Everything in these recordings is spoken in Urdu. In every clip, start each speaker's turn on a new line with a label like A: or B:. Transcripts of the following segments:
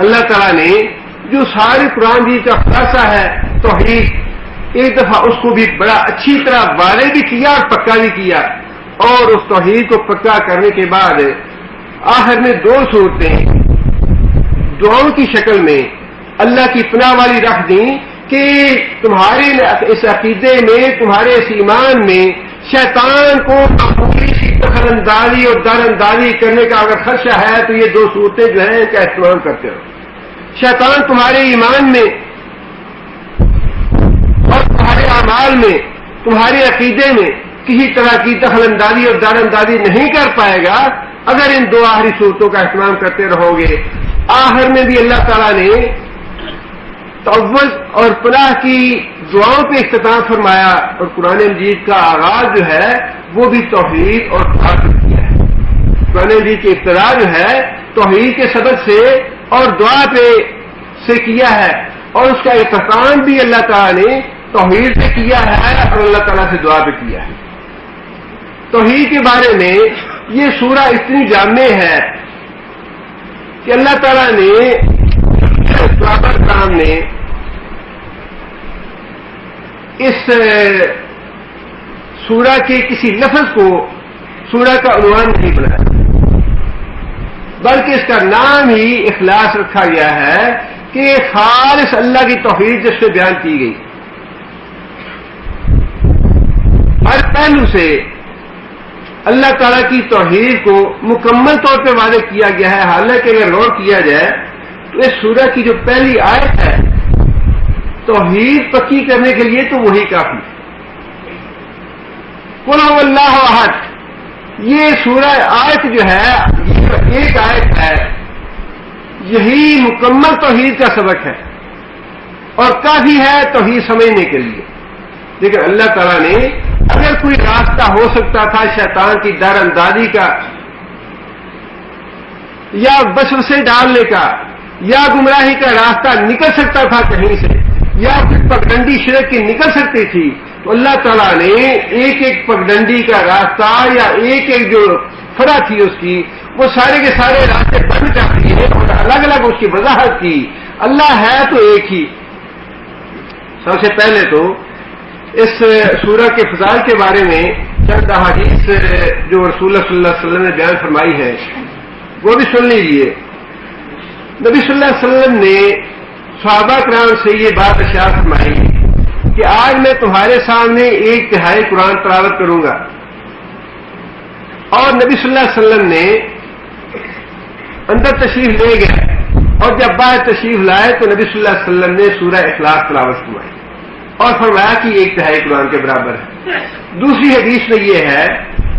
A: اللہ تعالیٰ نے جو سارے قرآن جی کا خلاصہ ہے توحید، ایک دفعہ اس کو بھی بڑا اچھی طرح واضح بھی کیا اور پکا بھی کیا، اور اس توحید کو پکا کرنے کے بعد آخر میں 2 صورتیں دعاؤں کی شکل میں اللہ کی پناہ والی رکھ دیں کہ تمہارے اس عقیدے میں، تمہارے اس ایمان میں شیطان کو معمولی سی دخل اندازی اور در اندازی کرنے کا اگر خدشہ ہے تو یہ 2 صورتیں جو ہیں ان کا استعمال کرتے ہو۔ شیطان تمہارے ایمان میں اور تمہارے اعمال میں، تمہارے عقیدے میں کسی طرح کی دخل اندازی اور در اندازی نہیں کر پائے گا اگر ان 2 آخری صورتوں کا استعمال کرتے رہو گے۔ آخر میں بھی اللہ تعالیٰ نے تعوذ اور پناہ کی دعاؤں پہ اختتام فرمایا، اور قرآن مجید کا آغاز جو ہے وہ بھی توحید اور دعا سے کیا ہے۔ قرآن مجید کی ابتدا جو ہے توحید کے سبب سے اور دعا پہ سے کیا ہے، اور اس کا اختتام بھی اللہ تعالیٰ نے توحید سے کیا ہے اور اللہ تعالیٰ سے دعا پہ کیا ہے۔ توحید کے بارے میں یہ سورہ اتنی جامع ہے کہ اللہ تعالیٰ نے صحابہ کرام نے اس سورہ کے کسی لفظ کو سورہ کا عنوان نہیں بنایا، بلکہ اس کا نام ہی اخلاص رکھا گیا ہے کہ خالص اللہ کی توحید جس سے بیان کی گئی، ہر پہلو سے اللہ تعالیٰ کی توحید کو مکمل طور پہ واضح کیا گیا ہے۔ حالانکہ اگر غور کیا جائے تو اس سورہ کی جو پہلی آیت ہے توحید پکی کرنے کے لیے تو وہی کافی ہے۔ قل هو اللہ احد، یہ سورہ آیت جو ہے یہ ایک آیت ہے، یہی مکمل توحید کا سبق ہے اور کافی ہے توحید سمجھنے کے لیے۔ لیکن اللہ تعالیٰ نے اگر کوئی راستہ ہو سکتا تھا شیطان کی در اندازی کا یا وسوسے ڈالنے کا یا گمراہی کا راستہ نکل سکتا تھا کہیں سے، یا پھر پگڈنڈی شرک کی نکل سکتی تھی، تو اللہ تعالیٰ نے ایک ایک پگڈنڈی کا راستہ یا ایک ایک جو فرا تھی اس کی، وہ سارے کے سارے راستے بند کر دیے اور الگ الگ اس کی وضاحت کی۔ اللہ ہے تو ایک ہی۔ سب سے پہلے تو اس سورہ کے فضائل کے بارے میں چند احادیث جو رسول اللہ صلی اللہ علیہ وسلم نے بیان فرمائی ہے وہ بھی سن لیجیے۔ نبی صلی اللہ علیہ وسلم نے صحابہ کرام سے یہ بات ارشاد فرمائی کہ آج میں تمہارے سامنے 1/3 قرآن تلاوت کروں گا، اور نبی صلی اللہ علیہ وسلم نے اندر تشریف لے گئے اور جب باہر تشریف لائے تو نبی صلی اللہ علیہ وسلم نے سورہ اخلاص تلاوت فرمائی اور فرمایا کہ 1/3 قرآن کے برابر ہے۔ دوسری حدیث میں یہ ہے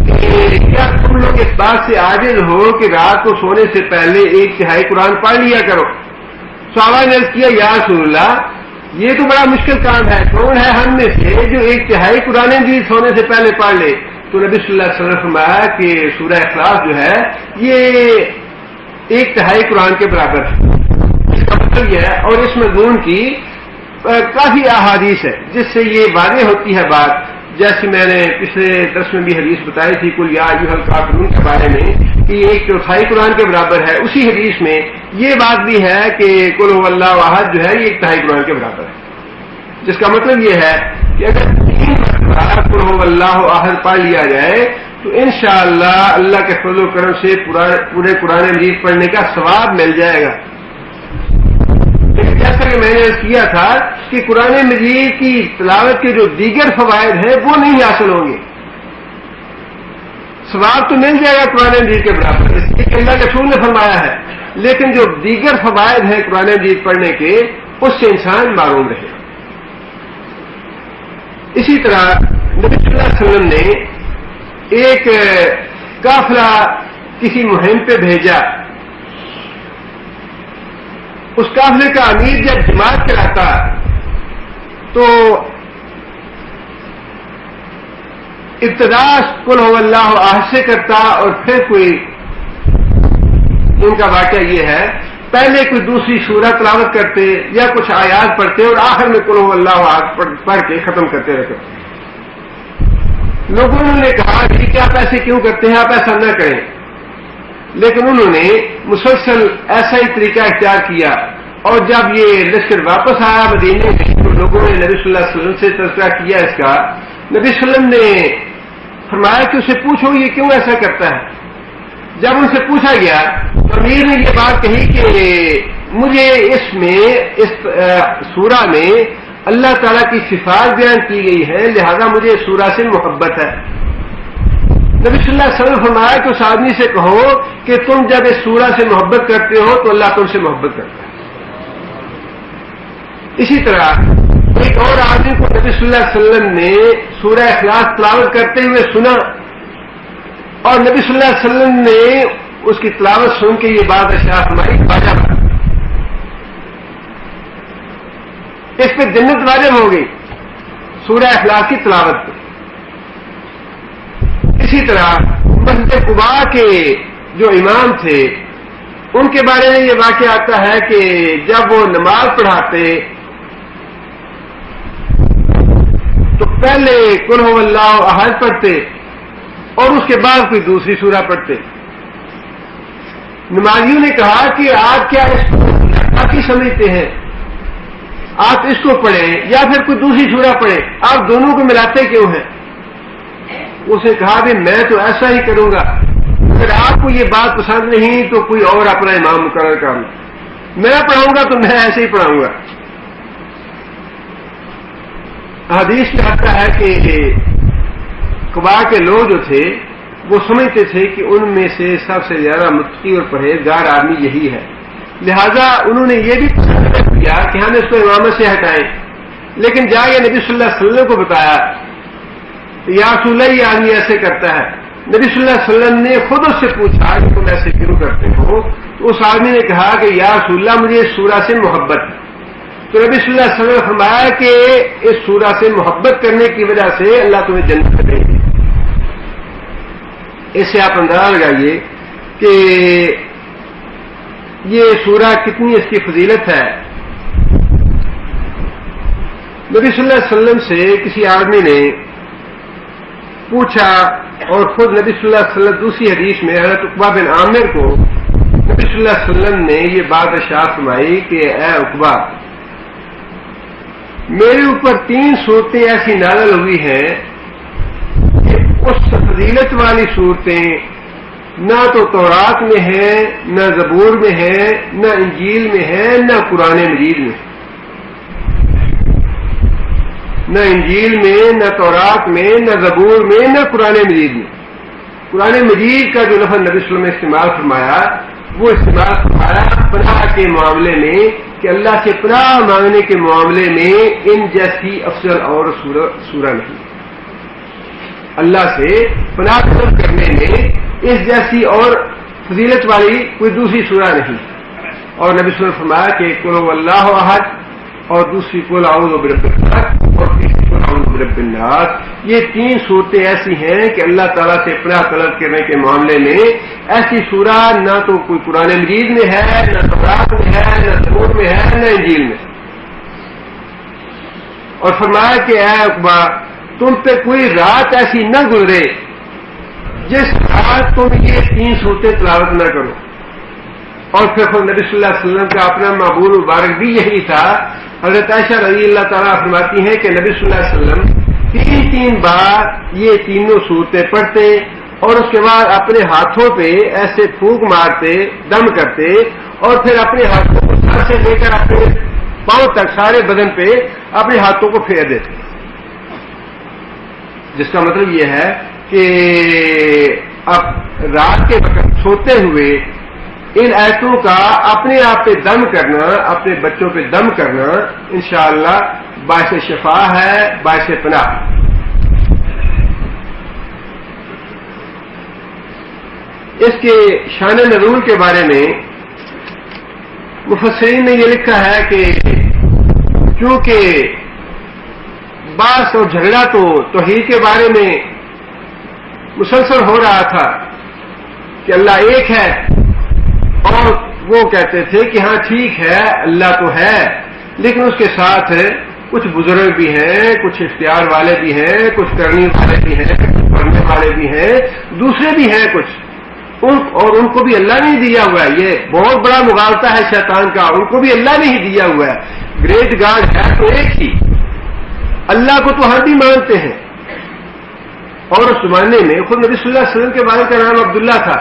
A: کہ کیا تم لوگ اس بات سے عاجز ہو کہ رات کو سونے سے پہلے 1/3 قرآن پڑھ لیا کرو؟ صحابہ نے عرض کیا یا رسول اللہ یہ تو بڑا مشکل کام ہے، کون ہے ہم میں سے جو 1/3 قرآن مجید سونے سے پہلے پڑھ لے؟ تو نبی صلی اللہ علیہ وسلم نے فرمایا کہ سورہ اخلاص جو ہے یہ 1/3 قرآن کے برابر ہے۔ اس کا مطلب یہ ہے، اور اس مضمون کی کافی احادیث ہے جس سے یہ واضح ہوتی ہے بات، جیسے میں نے پچھلے درس میں بھی حدیث بتائی تھی کل یا ایھا الکافرون کے بارے میں کہ 1/4 قرآن کے برابر ہے۔ اسی حدیث میں یہ بات بھی ہے کہ قل هو اللہ احد جو ہے یہ 1/3 قرآن کے برابر ہے، جس کا مطلب یہ ہے کہ اگر 3 مرتبہ قل هو اللہ احد پڑھ لیا جائے تو انشاءاللہ اللہ کے فضل و کرم سے پورے قرآن مجید پڑھنے کا ثواب مل جائے گا۔ جیسا کہ میں نے کیا تھا کہ قرآن مجید کی تلاوت کے جو دیگر فوائد ہیں وہ نہیں حاصل ہوں گے، ثواب تو مل جائے گا قرآن مجید کے برابر، اس لیے کہ اللہ کے رسول نے فرمایا ہے، لیکن جو دیگر فوائد ہیں قرآن مجید پڑھنے کے اس سے انسان معروم رہے۔ اسی طرح نبی صلی اللہ علیہ وسلم نے ایک قافلہ کسی مہم پہ بھیجا، اس قافلے کا امیر جب جماعت کراتا تو ابتدا قل هو اللہ احد سے کرتا اور پھر کوئی ان کا واقعہ یہ ہے پہلے کوئی دوسری سورہ تلاوت کرتے یا کچھ آیات پڑھتے اور آخر میں قل هو اللہ احد پڑھ کے ختم کرتے رہتے۔ لوگوں نے کہا کہ آپ ایسے کیوں کرتے ہیں، آپ ایسا نہ کریں۔ لیکن انہوں نے مسلسل ایسا ہی طریقہ اختیار کیا، اور جب یہ لشکر واپس آیا مدینے میں تو لوگوں نے نبی صلی اللہ علیہ وسلم سے تذکرہ کیا اس کا، نبی صلی اللہ علیہ وسلم نے فرمایا کہ اسے پوچھو یہ کیوں ایسا کرتا ہے۔ جب ان سے پوچھا گیا تو امیر نے یہ بات کہی کہ مجھے اس سورہ میں اللہ تعالیٰ کی صفات بیان کی گئی ہے، لہذا مجھے اس سورہ سے محبت ہے۔ نبی صلی اللہ علیہ وسلم نے فرمایا کہ اس آدمی سے کہو کہ تم جب اس سورہ سے محبت کرتے ہو تو اللہ تم سے محبت کرتا ہے۔ اسی طرح ایک اور آدمی کو نبی صلی اللہ علیہ وسلم نے سورہ اخلاص تلاوت کرتے ہوئے سنا، اور نبی صلی اللہ علیہ وسلم نے اس کی تلاوت سن کے یہ بات ارشاد فرمائی واجب ہے، اس پہ جنت واجب ہو گئی سورہ اخلاص کی تلاوت پہ۔ اسی طرح مسجد قباء کے جو امام تھے ان کے بارے میں یہ واقعہ آتا ہے کہ جب وہ نماز پڑھاتے تو پہلے قل هو اللہ احد پڑھتے اور اس کے بعد کوئی دوسری سورہ پڑھتے۔ نمازیوں نے کہا کہ آپ کیا اس کو باقی سمجھتے ہیں، آپ اس کو پڑھیں یا پھر کوئی دوسری سورہ پڑھیں، آپ دونوں کو ملاتے کیوں ہیں؟ اس نے کہا کہ میں تو ایسا ہی کروں گا، اگر آپ کو یہ بات پسند نہیں تو کوئی اور اپنا امام مقرر کر لوں، میں پڑھاؤں گا تو میں ایسے ہی پڑھاؤں گا۔ حدیث میں آتا ہے کہ قباء کے لوگ جو تھے وہ سمجھتے تھے کہ ان میں سے سب سے زیادہ متقی اور پرہیزگار آدمی یہی ہے، لہذا انہوں نے یہ بھی پسند کیا کہ ہم اس کو امامت سے ہٹائیں، لیکن جا کے نبی صلی اللہ علیہ وسلم کو بتایا، یا رسول اللہ یہ آدمی ایسے کرتا ہے۔ نبی صلی اللہ علیہ وسلم نے خود اس سے پوچھا کہ تم ایسے کیوں کرتے ہو، تو اس آدمی نے کہا کہ یا رسول اللہ مجھے اس سورہ سے محبت ہے۔ تو نبی صلی اللہ علیہ وسلم نے فرمایا کہ اس سورہ سے محبت کرنے کی وجہ سے اللہ تمہیں جنت میں دے گا۔ اس سے آپ اندازہ لگائیے کہ یہ سورہ کتنی اس کی فضیلت ہے۔ نبی صلی اللہ علیہ وسلم سے کسی آدمی نے پوچھا، اور خود نبی صلی اللہ علیہ وسلم دوسری حدیث میں حضرت عقبہ بن عامر کو نبی صلی اللہ علیہ وسلم نے یہ بات ارشاد فرمائی کہ اے عقبہ، میرے اوپر 3 صورتیں ایسی نازل ہوئی ہیں کہ اس فضیلت والی صورتیں نہ تو تورات میں ہیں، نہ زبور میں ہیں، نہ انجیل میں ہیں، نہ قرآن مجید میں، نہ انجیل میں، نہ تورات میں، نہ زبور میں، نہ قرآن مجید میں۔ قرآن مجید کا جو لفظ نبی صلی اللہ علیہ وسلم نے استعمال فرمایا وہ استعمال فرمایا پناہ کے معاملے میں، کہ اللہ سے پناہ مانگنے کے معاملے میں ان جیسی افضل اور سورہ نہیں، اللہ سے پناہ طلب کرنے میں اس جیسی اور فضیلت والی کوئی دوسری سورہ نہیں۔ اور نبی صلی اللہ علیہ وسلم نے فرمایا کہ قل هو اللہ احد، اور دوسری قل اعوذ برب الفلق، اور تیسری قل اعوذ برب الناس۔ یہ 3 صورتیں ایسی ہیں کہ اللہ تعالیٰ سے پناہ طلب کرنے کے معاملے میں ایسی سورہ نہ تو کوئی قرآن مجید میں ہے، نہ تورات میں ہے، نہ زبور میں ہے، نہ انجیل میں۔ اور فرمایا کہ اے عقبہ، تم پہ کوئی رات ایسی نہ گزرے جس رات تم یہ 3 صورتیں تلاوت نہ کرو۔ اور پھر خود نبی صلی اللہ علیہ وسلم کا اپنا معبود مبارک بھی یہی تھا۔ حضرت عائشہ رضی اللہ تعالیٰ فرماتی ہیں کہ نبی صلی اللہ علیہ وسلم 3 بار یہ تینوں صورتیں پڑھتے اور اس کے بعد اپنے ہاتھوں پہ ایسے پھونک مارتے، دم کرتے، اور پھر اپنے ہاتھوں کو سر سے لے کر اپنے پاؤں تک سارے بدن پہ اپنے ہاتھوں کو پھیر دیتے، جس کا مطلب یہ ہے کہ اب رات کے وقت سوتے ہوئے ان آیتوں کا اپنے آپ پہ دم کرنا، اپنے بچوں پہ دم کرنا انشاءاللہ باعث شفا ہے، باعث پناہ۔ اس کے شان نزول کے بارے میں مفسرین نے یہ لکھا ہے کہ کیونکہ بحث اور جھگڑا تو توحید کے بارے میں مسلسل ہو رہا تھا کہ اللہ ایک ہے، اور وہ کہتے تھے کہ ہاں ٹھیک ہے اللہ تو ہے، لیکن اس کے ساتھ کچھ بزرگ بھی ہیں، کچھ اختیار والے بھی ہیں، کچھ کرنے والے بھی ہیں، کچھ پڑھنے والے بھی ہیں، دوسرے بھی ہیں کچھ اور ان کو بھی اللہ نے دیا ہوا ہے. یہ بہت بڑا مغالطہ ہے شیطان کا. ان کو بھی اللہ نے ہی دیا ہوا ہے. گریٹ گاڈ ہے تو ایک ہی. اللہ کو تو ہر بھی مانتے ہیں. اور اس زمانے میں خود نبی صلی اللہ علیہ وسلم کے والد کا نام عبداللہ تھا,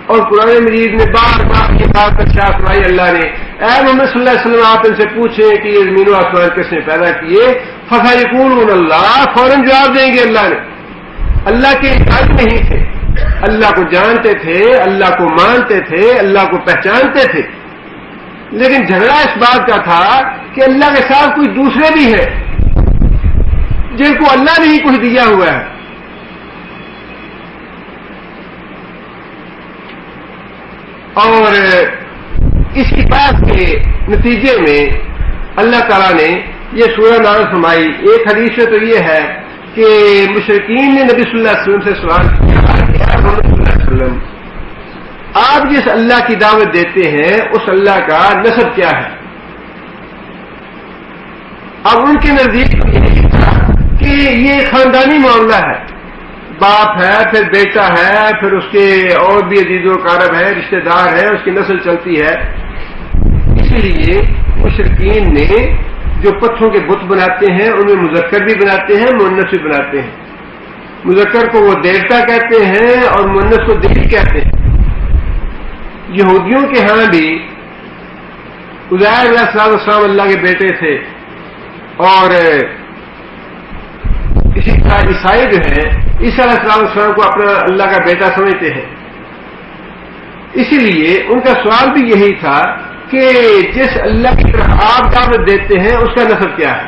A: اور قرآن مجید میں بار بار یہ بات ارشاد فرمائی اللہ نے, اے محمد صلی اللہ علیہ وسلم آپ ان سے پوچھیں کہ یہ زمین و آسمان کس نے پیدا کیے, فسیقولون اللہ, فوراً جواب دیں گے اللہ نے. اللہ کے انکار نہیں تھے, اللہ کو جانتے تھے, اللہ کو مانتے تھے, اللہ کو پہچانتے تھے, لیکن جھگڑا اس بات کا تھا کہ اللہ کے ساتھ کوئی دوسرے بھی ہیں جن کو اللہ نے ہی کچھ دیا ہوا ہے. اور اسی بات کے نتیجے میں اللہ تعالیٰ نے یہ سورہ نازل فرمائی. ایک حدیث میں تو یہ ہے کہ مشرکین نے نبی صلی اللہ علیہ وسلم سے سوال کیا کہ یا محمد صلی اللہ علیہ وسلم, آپ جس اللہ کی دعوت دیتے ہیں اس اللہ کا نسب کیا ہے؟ اب ان کے نزدیک یہ تھا کہ یہ خاندانی معاملہ ہے, باپ ہے, پھر بیٹا ہے, پھر اس کے اور بھی عزیز و اقارب ہیں, رشتہ دار ہیں, اس کی نسل چلتی ہے. اسی لیے مشرکین نے جو پتھروں کے بت بناتے ہیں ان میں مذکر بھی بناتے ہیں, مؤنث بھی بناتے ہیں. مذکر کو وہ دیوتا کہتے ہیں اور مؤنث کو دیوی کہتے ہیں. یہودیوں کے ہاں بھی عزیر علیہ السلام اللہ کے بیٹے تھے, اور اسی طرح عیسائی جو ہیں عیسیٰ علیہ السلام کو اپنا اللہ کا بیٹا سمجھتے ہیں. اسی لیے ان کا سوال بھی یہی تھا کہ جس اللہ کی طرف آپ دعوت دیتے ہیں اس کا نسب کیا ہے.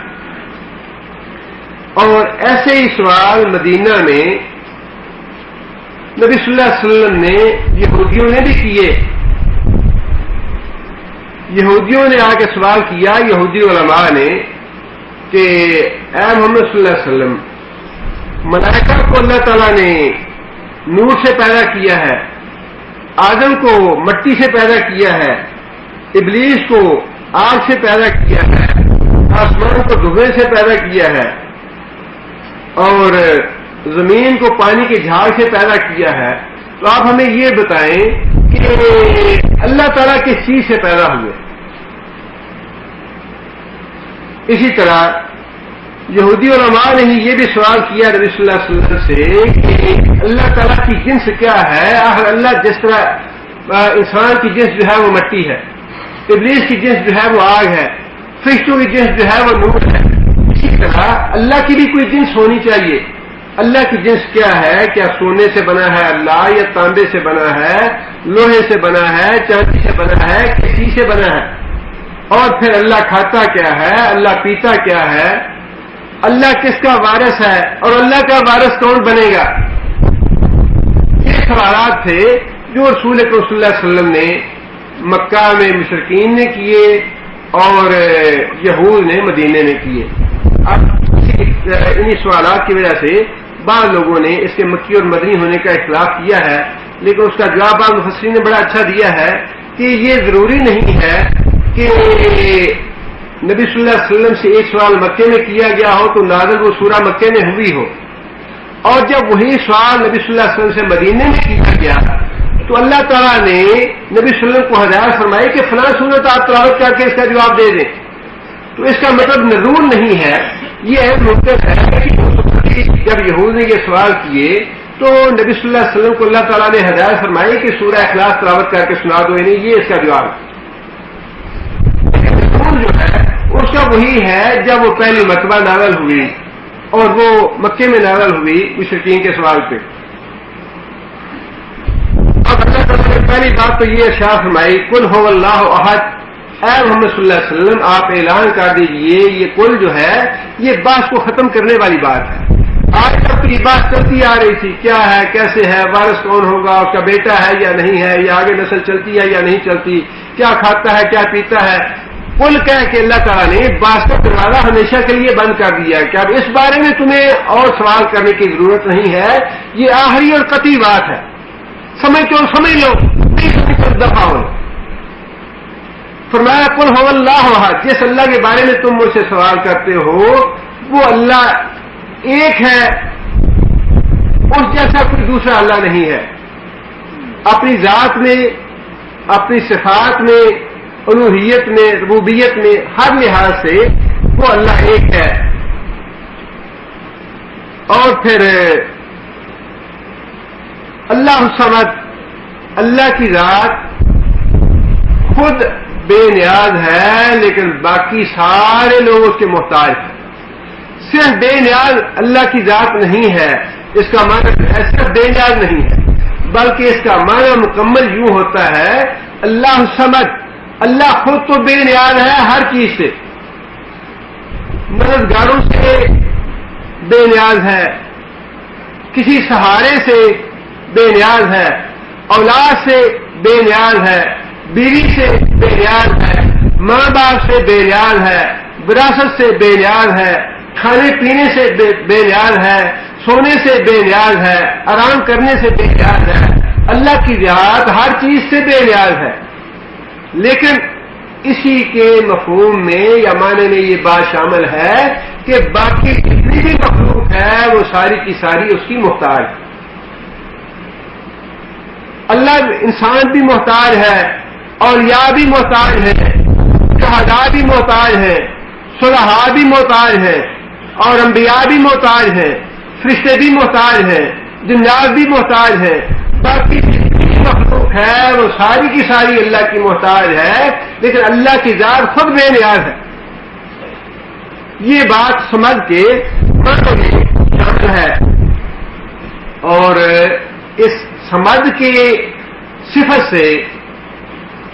A: اور ایسے ہی سوال مدینہ میں نبی صلی اللہ علیہ وسلم نے یہودیوں نے بھی کیے. یہودیوں نے آ کے سوال کیا, یہودی علماء نے, کہ اے محمد صلی اللہ علیہ وسلم, ملائکہ کو اللہ تعالیٰ نے نور سے پیدا کیا ہے, آدم کو مٹی سے پیدا کیا ہے, ابلیس کو آگ سے پیدا کیا ہے, آسمان کو دھویں سے پیدا کیا ہے, اور زمین کو پانی کے جھاگ سے پیدا کیا ہے. تو آپ ہمیں یہ بتائیں کہ اللہ تعالیٰ کس چیز سے پیدا ہوئے. اسی طرح یہودی علماء نے ہی یہ بھی سوال کیا نبی صلی اللہ علیہ وسلم سے کہ اللہ تعالیٰ کی جنس کیا ہے. آخر اللہ جس طرح انسان کی جنس جو ہے وہ مٹی ہے, ابلیس کی جنس جو ہے وہ آگ ہے, فرشتوں کی جنس جو ہے وہ نور ہے, اسی طرح اللہ کی بھی کوئی جنس ہونی چاہیے. اللہ کی جنس کیا ہے؟ کیا سونے سے بنا ہے اللہ, یا تانبے سے بنا ہے, لوہے سے بنا ہے, چاندی سے بنا ہے, کسی سے بنا ہے؟ اور پھر اللہ کھاتا کیا ہے, اللہ پیتا کیا ہے, اللہ کس کا وارث ہے, اور اللہ کا وارث کون بنے گا؟ یہ سوالات تھے جو رسول اکرم صلی اللہ علیہ وسلم نے مکہ میں مشرکین نے کیے اور یہود نے مدینے میں کیے. اب انہی سوالات کی وجہ سے بعض لوگوں نے اس کے مکی اور مدنی ہونے کا اختلاف کیا ہے, لیکن اس کا جواب بعض مفسرین نے بڑا اچھا دیا ہے کہ یہ ضروری نہیں ہے کہ نبی صلی اللہ علیہ وسلم سے ایک سوال مکے میں کیا گیا ہو تو نازل وہ سورہ مکے میں ہوئی ہو, اور جب وہی سوال نبی صلی اللہ علیہ وسلم سے مدینے میں کیا گیا تو اللہ تعالیٰ نے نبی صلی اللہ علیہ وسلم کو ہدایت فرمائی کہ فلاں صورت آپ تلاوت کر کے اس کا جواب دے دیں. تو اس کا مطلب نزول نہیں ہے, یہ ممکن ہے کہ جب یہود نے یہ سوال کیے تو نبی صلی اللہ علیہ وسلم کو اللہ تعالیٰ نے ہدایت فرمائی کہ سورہ اخلاص تلاوت کر کے سنا دو, یعنی یہ اس کا جواب. نزول جو ہے اس کا وہی ہے جب وہ پہلی مرتبہ نازل ہوئی, اور وہ مکے میں نازل ہوئی مشرکین کے سوال پہ. اب اللہ تعالیٰ نے پہلی بات تو یہ ارشاد فرمائی, قل هو اللہ احد. اے محمد صلی اللہ علیہ وسلم آپ اعلان کر دیجئے یہ کل جو ہے یہ بات کو ختم کرنے والی بات ہے. آج تک تو یہ بات چلتی آ رہی تھی, کیا ہے, کیسے ہے, وارث کون ہوگا, اس کا بیٹا ہے یا نہیں ہے, یا آگے نسل چلتی ہے یا نہیں چلتی, کیا کھاتا ہے کیا پیتا ہے. کل کہہ کے اللہ تعالیٰ نے بات کا دروازہ ہمیشہ کے لیے بند کر دیا کہ اب اس بارے میں تمہیں اور سوال کرنے کی ضرورت نہیں ہے, یہ آخری اور قطعی بات ہے, سمجھتے ہو سمجھ لو, نہیں سمجھ کر دفاع ہو. فرمایا قل هو اللہ احد, جس اللہ کے بارے میں تم مجھ سے سوال کرتے ہو وہ اللہ ایک ہے, اس جیسا کوئی دوسرا اللہ نہیں ہے. اپنی ذات میں، اپنی صفات میں، الوہیت میں، ربوبیت میں، ہر لحاظ سے وہ اللہ ایک ہے. اور پھر اللہ الصمد، اللہ کی ذات خود بے نیاز ہے لیکن باقی سارے لوگ اس کے محتاج ہیں. صرف بے نیاز اللہ کی ذات نہیں ہے، اس کا معنی صرف بے نیاز نہیں ہے، بلکہ اس کا معنی مکمل یوں ہوتا ہے اللہ الصمد، اللہ خود تو بے نیاز ہے ہر چیز سے، مددگاروں سے بے نیاز ہے، کسی سہارے سے بے نیاز ہے، اولاد سے بے نیاز ہے، بیوی سے بے نیاز ہے، ماں باپ سے بے نیاز ہے، وراثت سے بے نیاز ہے، کھانے پینے سے بے نیاز ہے، سونے سے بے نیاز ہے، آرام کرنے سے بے نیاز ہے. اللہ کی ذات ہر چیز سے بے نیاز ہے، لیکن اسی کے مفہوم میں یا معنی میں یہ بات شامل ہے کہ باقی جتنی بھی مخلوق ہے وہ ساری کی ساری اس کی محتاج ہے. اللہ انسان بھی محتاج ہے، اولیاء بھی محتاج ہیں، شہداء بھی محتاج ہیں، صلحاء بھی محتاج ہیں، اور انبیاء بھی محتاج ہیں، فرشتے بھی محتاج ہیں، جنات بھی محتاج ہیں. باقی جتنی مخلوق ہے وہ ساری کی ساری اللہ کی محتاج ہے، لیکن اللہ کی ذات خود بے نیاز ہے. یہ بات سمجھ کے معنی میں شامل ہے، اور اس سمجھ کے صفت سے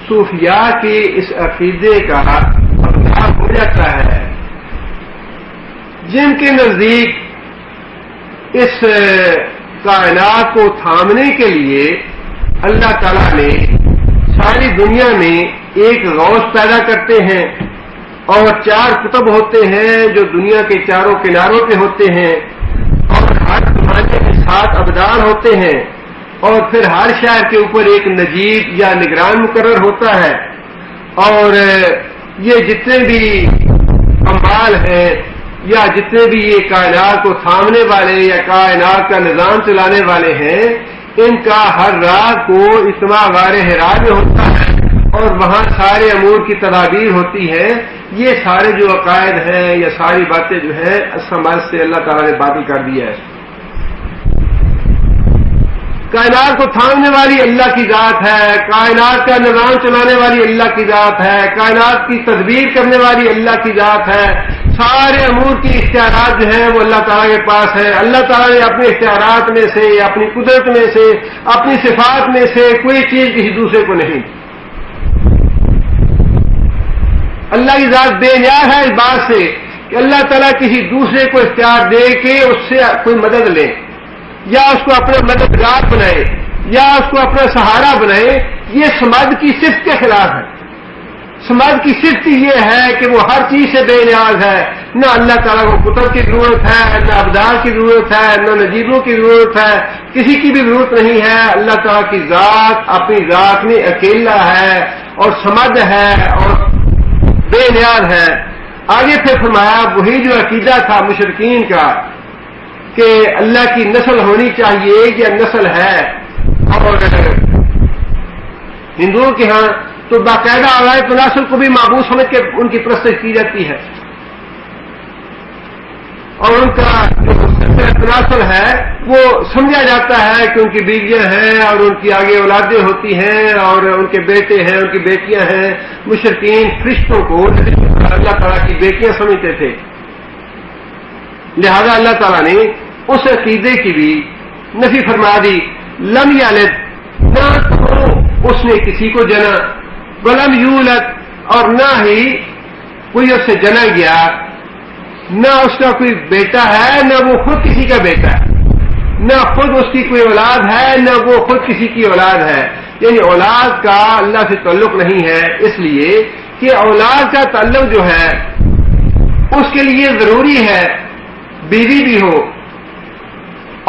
A: صوفیاء کے اس عقیدے کا اظہار ہو جاتا ہے جن کے نزدیک اس کائنات کو تھامنے کے لیے اللہ تعالیٰ نے ساری دنیا میں ایک غوث پیدا کرتے ہیں، اور 4 قطب ہوتے ہیں جو دنیا کے چاروں کناروں پہ ہوتے ہیں، اور ہر زمانے میں 7 ابدال ہوتے ہیں، اور پھر ہر شہر کے اوپر ایک نجیب یا نگران مقرر ہوتا ہے. اور یہ جتنے بھی اموال ہیں یا جتنے بھی یہ کائنات کو تھامنے والے یا کائنات کا نظام چلانے والے ہیں، ان کا ہر رات کو اجتماع غار حرا میں ہوتا ہے، اور وہاں سارے امور کی تدابیر ہوتی ہے. یہ سارے جو عقائد ہیں یا ساری باتیں جو ہیں سمجھ سے اللہ تعالیٰ نے باطل کر دیا ہے. کائنات کو تھامنے والی اللہ کی ذات ہے، کائنات کا نظام چلانے والی اللہ کی ذات ہے، کائنات کی تدبیر کرنے والی اللہ کی ذات ہے. سارے امور کی اختیارات جو ہیں وہ اللہ تعالیٰ کے پاس ہے. اللہ تعالیٰ نے اپنے اختیارات میں سے، اپنی قدرت میں سے، اپنی صفات میں سے کوئی چیز کسی دوسرے کو نہیں. اللہ کی ذات بے نیاز ہے اس بات سے کہ اللہ تعالیٰ کسی دوسرے کو اختیار دے کے اس سے کوئی مدد لے، یا اس کو اپنا مددگار بنائے، یا اس کو اپنا سہارا بنائے. یہ سماج کی صفت کے خلاف ہے. سماج کی صفت یہ ہے کہ وہ ہر چیز سے بے نیاز ہے. نہ اللہ تعالیٰ کو قطب کی ضرورت ہے، نہ ابدال کی ضرورت ہے، نہ نجیبوں کی ضرورت ہے، کسی کی بھی ضرورت نہیں ہے. اللہ تعالیٰ کی ذات اپنی ذات میں اکیلا ہے اور سمجھ ہے اور بے نیاز ہے. آگے پھر فرمایا وہی جو عقیدہ تھا مشرکین کا کہ اللہ کی نسل ہونی چاہیے یا نسل ہے، اور ہندوؤں کے ہاں تو باقاعدہ آلائے تناسل کو بھی معبود سمجھ کے ان کی پرستش کی جاتی ہے، اور ان کا جو تناسل ہے وہ سمجھا جاتا ہے کہ ان کی بیویاں ہیں اور ان کی آگے اولادیں ہوتی ہیں اور ان کے بیٹے ہیں، ان کی بیٹیاں ہیں. مشرکین فرشتوں کو اللہ تعالیٰ کی بیٹیاں سمجھتے تھے، لہذا اللہ تعالیٰ نے اس عقیدے کی بھی نفی فرما دی. لم یلد، نہ تو اس نے کسی کو جنا، ولم یولد، اور نہ ہی کوئی اس سے جنا گیا، نہ اس کا کوئی بیٹا ہے، نہ وہ خود کسی کا بیٹا ہے، نہ خود اس کی کوئی اولاد ہے، نہ وہ خود کسی کی اولاد ہے. یعنی اولاد کا اللہ سے تعلق نہیں ہے، اس لیے کہ اولاد کا تعلق جو ہے اس کے لیے ضروری ہے بیوی بھی ہو،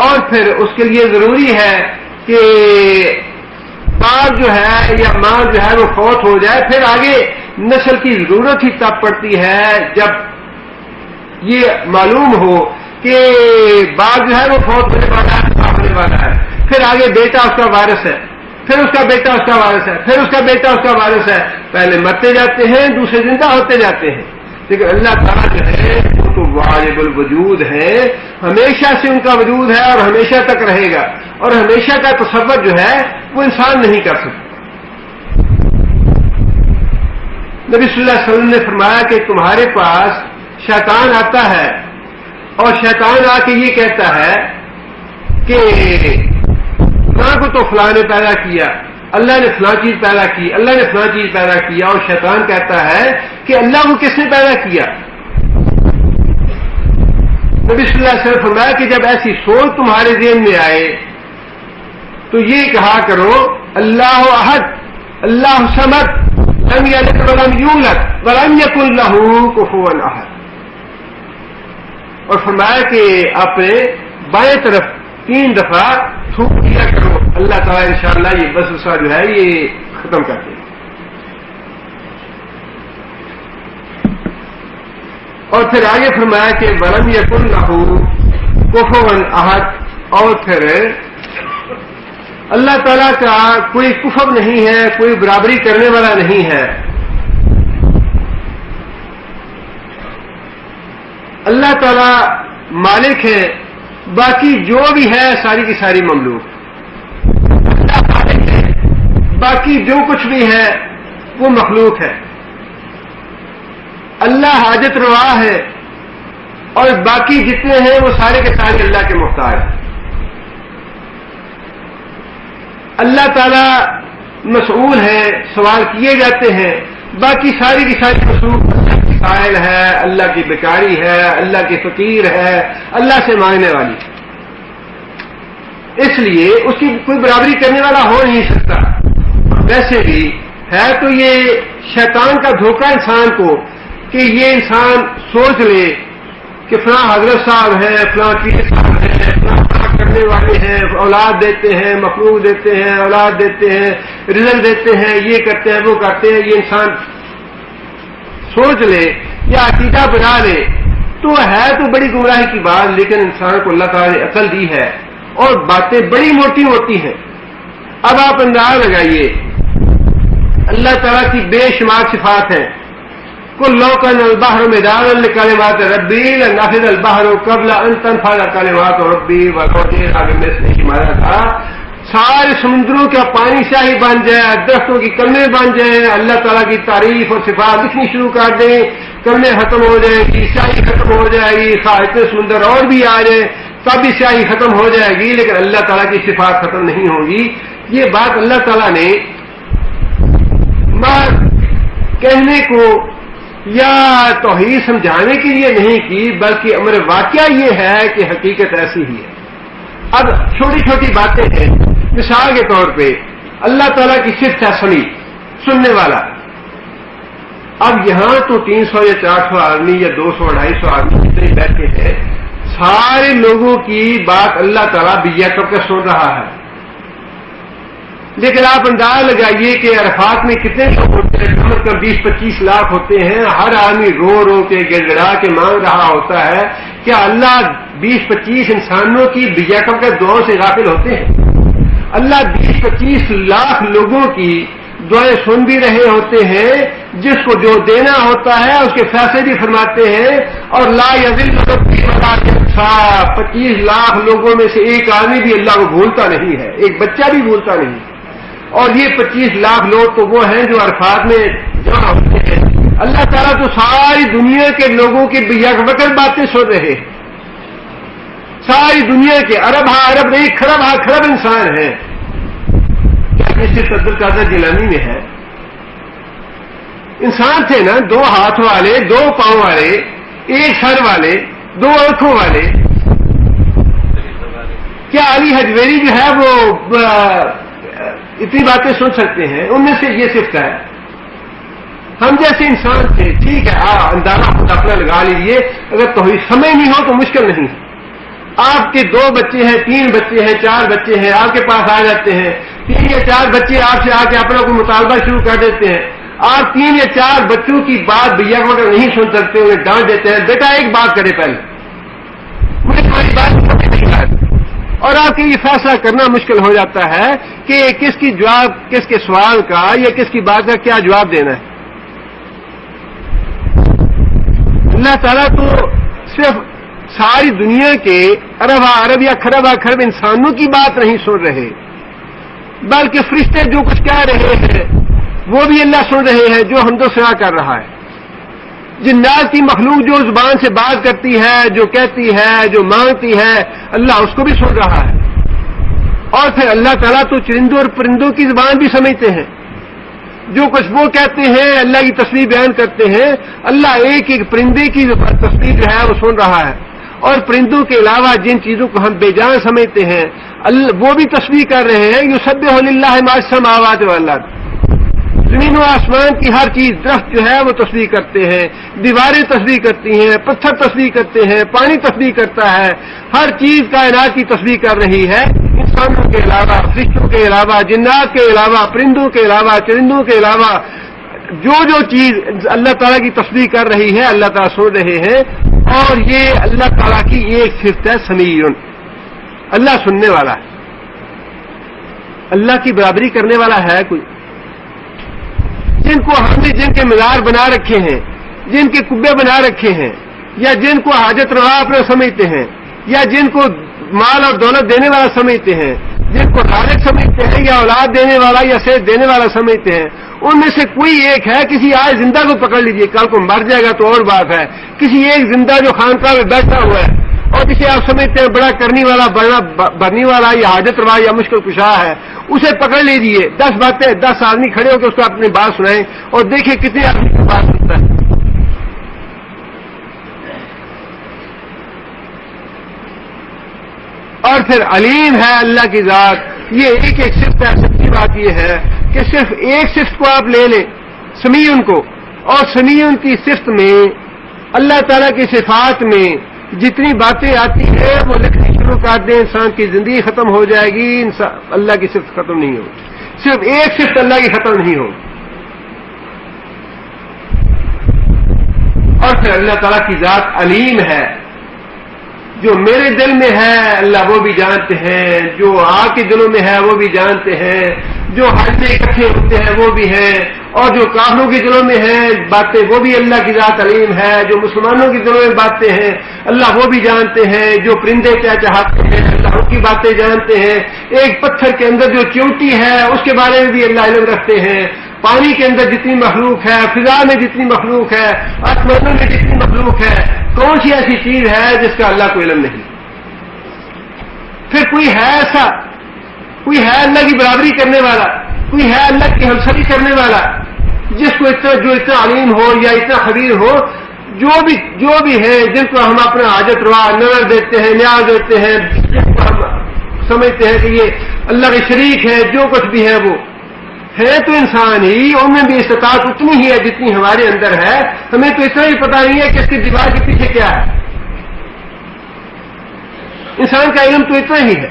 A: اور پھر اس کے لیے ضروری ہے کہ باپ جو ہے یا ماں جو ہے وہ فوت ہو جائے. پھر آگے نسل کی ضرورت ہی تب پڑتی ہے جب یہ معلوم ہو کہ باپ جو ہے وہ فوت ہونے والا ہے، ہونے والا ہے، پھر آگے بیٹا اس کا وارث ہے. پھر اس کا بیٹا اس کا وارث ہے، پھر اس کا بیٹا اس کا وارث ہے، پہلے مرتے جاتے ہیں دوسرے زندہ ہوتے جاتے ہیں. لیکن اللہ تعالیٰ جو ہے وہ تو واجب الوجود ہے، ہمیشہ سے ان کا وجود ہے اور ہمیشہ تک رہے گا، اور ہمیشہ کا تصور جو ہے وہ انسان نہیں کر سکتا. نبی صلی اللہ علیہ وسلم نے فرمایا کہ تمہارے پاس شیطان آتا ہے اور شیطان آ کے یہ کہتا ہے کہ فلاں کو تو فلاں نے پیدا کیا، اللہ نے فلاں چیز پیدا کی، اللہ نے فلاں چیز پیدا کیا، اور شیطان کہتا ہے کہ اللہ کو کس نے پیدا کیا؟ نبی صلی اللہ علیہ وسلم فرمایا کہ جب ایسی سوچ تمہارے ذہن میں آئے تو یہ کہا کرو اللہ احد اللہ صمد لم یلد ولم یولد ولم یکن لہ کفوا احد. اور فرمایا کہ اپنے بائیں طرف 3 دفعہ تھوک دیا کرو، اللہ تعالیٰ انشاءاللہ یہ وسوسہ جو ہے یہ ختم کر دے. اور پھر آگے فرمایا کہ ولم یکن لہ کفوا احد، اور پھر اللہ تعالیٰ کا کوئی کفو نہیں ہے، کوئی برابری کرنے والا نہیں ہے. اللہ تعالیٰ مالک ہے، باقی جو بھی ہے ساری کی ساری مملوک. اللہ مالک ہے، باقی جو کچھ بھی ہے وہ مخلوق ہے. اللہ حاجت روا ہے اور باقی جتنے ہیں وہ سارے کے سارے اللہ کے محتاج ہیں. اللہ تعالیٰ مسئول ہے، سوال کیے جاتے ہیں، باقی ساری کی ساری مخلوق اللہ کی قائل ہے، اللہ کی بیکاری ہے، اللہ کی فقیر ہے، اللہ سے مانگنے والی. اس لیے اس کی کوئی برابری کرنے والا ہو نہیں سکتا. ویسے بھی ہے تو یہ شیطان کا دھوکہ انسان کو کہ یہ انسان سوچ لے کہ فلاں حضرت صاحب ہیں، فلاں پیر صاحب ہیں، فلاں کرنے والے ہیں، اولاد دیتے ہیں، مخلوق دیتے ہیں، اولاد دیتے ہیں، رزق دیتے ہیں، یہ کرتے ہیں وہ کرتے ہیں. یہ انسان سوچ لے یا عقیدہ بنا لے تو ہے تو بڑی گمراہی کی بات. لیکن انسان کو اللہ تعالیٰ نے عقل دی ہے اور باتیں بڑی موٹی ہوتی ہیں. اب آپ اندازہ لگائیے اللہ تعالیٰ کی بے شمار صفات ہیں. کل کان البحر مدادا لکلمات ربی لنفذ البحر قبل ان تنفذ کلمات ربی ولو جئنا بمثلہ مددا. سارے سمندروں کا پانی سیاہی بن جائے، درختوں کی کلمیں بن جائیں، اللہ تعالیٰ کی تعریف اور صفات لکھنی شروع کر دیں، کلمیں ختم ہو جائیں گی، سیاہی ختم ہو جائے گی. اتنے سمندر اور بھی آ جائیں تب بھی سیاہی ختم ہو جائے گی، لیکن اللہ تعالیٰ کی صفات ختم نہیں ہوگی. یہ بات اللہ تعالیٰ نے کہنے کو یا توحید سمجھانے کے لیے نہیں کی، بلکہ امر واقعہ یہ ہے کہ حقیقت ایسی ہی ہے. اب چھوٹی چھوٹی باتیں ہیں. مثال کے طور پہ اللہ تعالیٰ کی صفت ہے سمیع، سننے والا. اب یہاں تو 300 یا 400 آدمی یا 200 250 آدمی جتنے بیٹھے ہیں، سارے لوگوں کی بات اللہ تعالیٰ بیا کب کا سن رہا ہے. لیکن آپ اندازہ لگائیے کہ عرفات میں کتنے لوگ ہوتے ہیں، کم از کم 20-25 لاکھ ہوتے ہیں. ہر آدمی رو رو کے گڑ گڑا کے مانگ رہا ہوتا ہے. کیا اللہ 20-25 انسانوں کی بیاکم کے دعاؤں سے غافل ہوتے ہیں؟ اللہ 20-25 لاکھ لوگوں کی دعائیں سن بھی رہے ہوتے ہیں. جس کو جو دینا ہوتا ہے اس کے فیصلے بھی فرماتے ہیں. اور لا یذل ربی ولا ینسا، 25 لاکھ لوگوں میں سے ایک آدمی بھی اللہ کو بھولتا نہیں ہے، ایک بچہ بھی بھولتا نہیں. اور یہ 25 لاکھ لوگ تو وہ ہیں جو عرفات میں جمع ہوتے ہیں. اللہ تعالیٰ تو ساری دنیا کے لوگوں کی یک وقت باتیں سن رہے ہیں. ساری دنیا کے ارب ہاں ارب نہیں، کھرب ہاں کھرب انسان ہیں. کیا کسی عبد القادر جیلانی میں ہے؟ انسان تھے نا، 2 ہاتھ والے، 2 پاؤں والے، 1 سر والے، 2 آنکھوں والے. کیا علی حجویری جو ہے وہ اتنی باتیں سن سکتے ہیں؟ ان میں سے یہ صفت ہے. ہم جیسے انسان تھے، ٹھیک ہے، اندازہ خود اپنا لگا لیجیے. اگر توحید سمجھ نہیں ہو تو مشکل نہیں. آپ کے 2 بچے ہیں، 3 بچے ہیں، 4 بچے ہیں، آپ کے پاس آ جاتے ہیں. 3 یا 4 بچے آپ سے آ کے اپنا کوئی مطالبہ شروع کر دیتے ہیں. آپ 3 یا 4 بچوں کی بات بھیا وغیرہ نہیں سن سکتے، انہیں ڈانٹ دیتے ہیں. بیٹا ایک بات کرے پہلے، مجھے تمہاری بات سمجھ نہیں آتی. اور آپ کے یہ فیصلہ کرنا مشکل ہو جاتا ہے کہ کس کی جواب، کس کے سوال کا یا کس کی بات کا کیا جواب دینا ہے۔ اللہ تعالیٰ تو صرف ساری دنیا کے ارب یا خرب انسانوں کی بات نہیں سن رہے، بلکہ فرشتے جو کچھ کہہ رہے ہیں وہ بھی اللہ سن رہے ہیں، جو حمد و ثنا کر رہا ہے۔ جنات کی مخلوق جو زبان سے بات کرتی ہے، جو کہتی ہے، جو مانگتی ہے، اللہ اس کو بھی سن رہا ہے۔ اور پھر اللہ تعالیٰ تو چرندوں اور پرندوں کی زبان بھی سمجھتے ہیں، جو کچھ وہ کہتے ہیں اللہ کی تسبیح بیان کرتے ہیں، اللہ ایک ایک پرندے کی تسبیح جو ہے وہ سن رہا ہے۔ اور پرندوں کے علاوہ جن چیزوں کو ہم بے جان سمجھتے ہیں وہ بھی تسبیح کر رہے ہیں۔ یسبح للہ ما فی السماوات والارض، زمین و آسمان کی ہر چیز، درخت جو ہے وہ تسبیح کرتے ہیں، دیواریں تسبیح کرتی ہیں، پتھر تسبیح کرتے ہیں، پانی تسبیح کرتا ہے، ہر چیز کائنات کی تسبیح کر رہی ہے، انسانوں کے علاوہ، فرشتوں کے علاوہ، جنات کے علاوہ، پرندوں کے علاوہ، چرندوں کے علاوہ جو چیز اللہ تعالیٰ کی تسبیح کر رہی ہے اللہ تعالیٰ سن رہے ہیں۔ اور یہ اللہ تعالیٰ کی ایک صفت ہے سمیع، اللہ سننے والا ہے۔ اللہ کی برابری کرنے والا ہے کوئی؟ جن کو ہم نے جن کے مزار بنا رکھے ہیں، جن کے کبے بنا رکھے ہیں، یا جن کو حاجت روا اپنا سمجھتے ہیں، یا جن کو مال اور دولت دینے والا سمجھتے ہیں، جن کو رازق سمجھتے ہیں، یا اولاد دینے والا یا صحت دینے والا سمجھتے ہیں، ان میں سے کوئی ایک ہے، کسی آج زندہ کو پکڑ لیجئے، کل کو مر جائے گا تو اور بات ہے، کسی ایک زندہ جو خانقاہ میں بیٹھا ہوا ہے اور جسے آپ سمجھتے ہیں بڑا کرنے والا، بڑا بھرنے والا، یا حاجت روا یا مشکل کشا ہے، اسے پکڑ لیجئے، 10 باتیں 10 آدمی کھڑے ہو کے اس کو اپنی بات سنائیں اور دیکھیں کتنے آدمی کی بات سنتا ہے۔ اور پھر علیم ہے اللہ کی ذات، یہ ایک ایک صفت ہے۔ سچی بات یہ ہے کہ صرف ایک صفت کو آپ لے لیں، سمیع کو، اور سمیع کی صفت میں اللہ تعالیٰ کی صفات میں جتنی باتیں آتی ہیں وہ لکھنی شروع کر دیں، انسان کی زندگی ختم ہو جائے گی، اللہ کی صفت ختم نہیں ہوگی، صرف ایک صفت اللہ کی ختم نہیں ہوگی۔ اور پھر اللہ تعالیٰ کی ذات علیم ہے، جو میرے دل میں ہے اللہ وہ بھی جانتے ہیں، جو آپ کے دلوں میں ہے وہ بھی جانتے ہیں، جو حج میں اکٹھے ہوتے ہیں وہ بھی ہیں، اور جو کافروں کے دلوں میں ہیں باتیں وہ بھی اللہ کی ذات علیم ہے، جو مسلمانوں کے دلوں میں باتیں ہیں اللہ وہ بھی جانتے ہیں، جو پرندے کیا چاہتے ہیں اللہ ان کی باتیں جانتے ہیں، ایک پتھر کے اندر جو چیونٹی ہے اس کے بارے میں بھی اللہ علم رکھتے ہیں، پانی کے اندر جتنی مخلوق ہے، فضا میں جتنی مخلوق ہے، آسمانوں میں جتنی مخلوق ہے، کون سی ایسی چیز ہے جس کا اللہ کو علم نہیں؟ پھر کوئی ہے ایسا، کوئی ہے اللہ کی برابری کرنے والا، کوئی ہے اللہ کی ہمسری کرنے والا جس کو جو اتنا علیم ہو یا اتنا خبیر ہو؟ جو بھی ہے جن کو ہم اپنا حاجت روا نظر دیتے ہیں، نیاز دیتے ہیں، جن کو ہم سمجھتے ہیں کہ یہ اللہ کے شریک ہے، جو کچھ بھی ہے وہ ہے تو انسان ہی، ان میں بھی استطاعت اتنی ہی ہے جتنی ہمارے اندر ہے، ہمیں تو اتنا ہی پتہ نہیں ہے کہ اس کی دیوار کے پیچھے کیا ہے۔ انسان کا علم تو اتنا ہی ہے،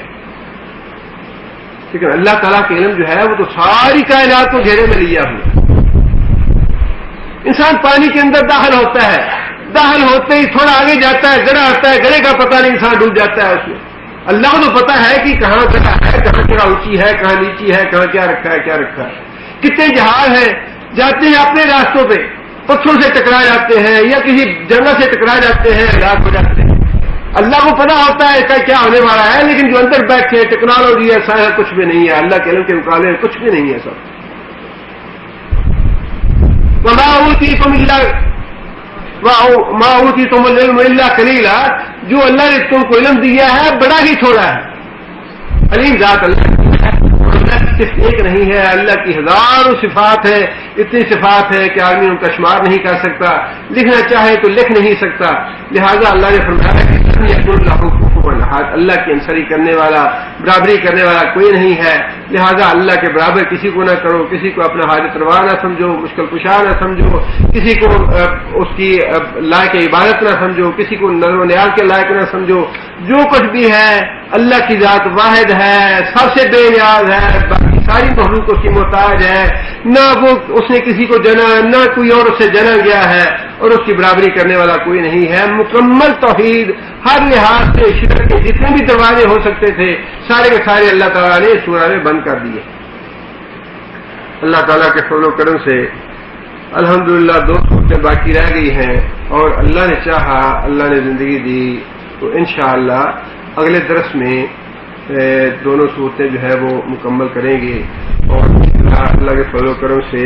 A: لیکن اللہ تعالیٰ کا علم جو ہے وہ تو ساری کائنات کو گھیرے میں لیا ہوا۔ انسان پانی کے اندر داخل ہوتا ہے، داخل ہوتے ہی تھوڑا آگے جاتا ہے، گڑھا آتا ہے، گڑھے کا پتہ نہیں، انسان ڈوب جاتا ہے اس میں۔ اللہ کو تو پتا ہے کہ کہاں جگہ ہے، کہاں جگہ اونچی ہے، کہاں نیچی ہے، کہاں کیا رکھا ہے، کیا رکھا ہے۔ کتنے جہاز ہیں جاتے ہیں اپنے راستوں پہ، پتھروں سے ٹکرا جاتے ہیں یا کسی جنگل سے ٹکرا جاتے ہیں، ہلاک ہو جاتے ہیں۔ اللہ کو پتا ہوتا ہے کہ کیا ہونے والا ہے، لیکن جو اندر بیٹھے ہیں ٹیکنالوجی ایسا ہے کچھ بھی نہیں ہے، اللہ کے علم کے مقابلے میں کچھ بھی نہیں ہے سب۔ وما اوتیتم العلم الا قلیلا، جو اللہ نے تم کو علم دیا ہے بڑا ہی تھوڑا ہے۔ علیم ذات اللہ صرف ایک نہیں ہے، اللہ کی ہزاروں صفات ہے، اتنی صفات ہے کہ آدمی ان کا شمار نہیں کر سکتا، لکھنا چاہے تو لکھ نہیں سکتا۔ لہذا اللہ نے فرمایا کہ اللہ کی انصری کرنے والا، برابری کرنے والا کوئی نہیں ہے، لہذا اللہ کے برابر کسی کو نہ کرو، کسی کو اپنا حاجت روا نہ سمجھو، مشکل کشا نہ سمجھو، کسی کو اس کی لائق عبادت نہ سمجھو، کسی کو نظر و نیاز کے لائق نہ سمجھو۔ جو کچھ بھی ہے اللہ کی ذات واحد ہے، سب سے بے نیاز ہے، باقی ساری مخلوق اس کی محتاج ہے، نہ وہ اس نے کسی کو جنا، نہ کوئی اور اس سے جنا گیا ہے، اور اس کی برابری کرنے والا کوئی نہیں ہے. مکمل توحید ہر لحاظ سے شرک کے جتنے بھی دروازے ہو سکتے تھے سارے کے سارے اللہ تعالیٰ نے سورہ میں بند کر دیے. اللہ تعالیٰ کے فضل و کرم سے الحمدللہ 2 صورتیں باقی رہ گئی ہیں اور اللہ نے چاہا اللہ نے زندگی دی تو انشاءاللہ اگلے درس میں دونوں صورتیں جو ہے وہ مکمل کریں گے اور اللہ کے فضل و کرم سے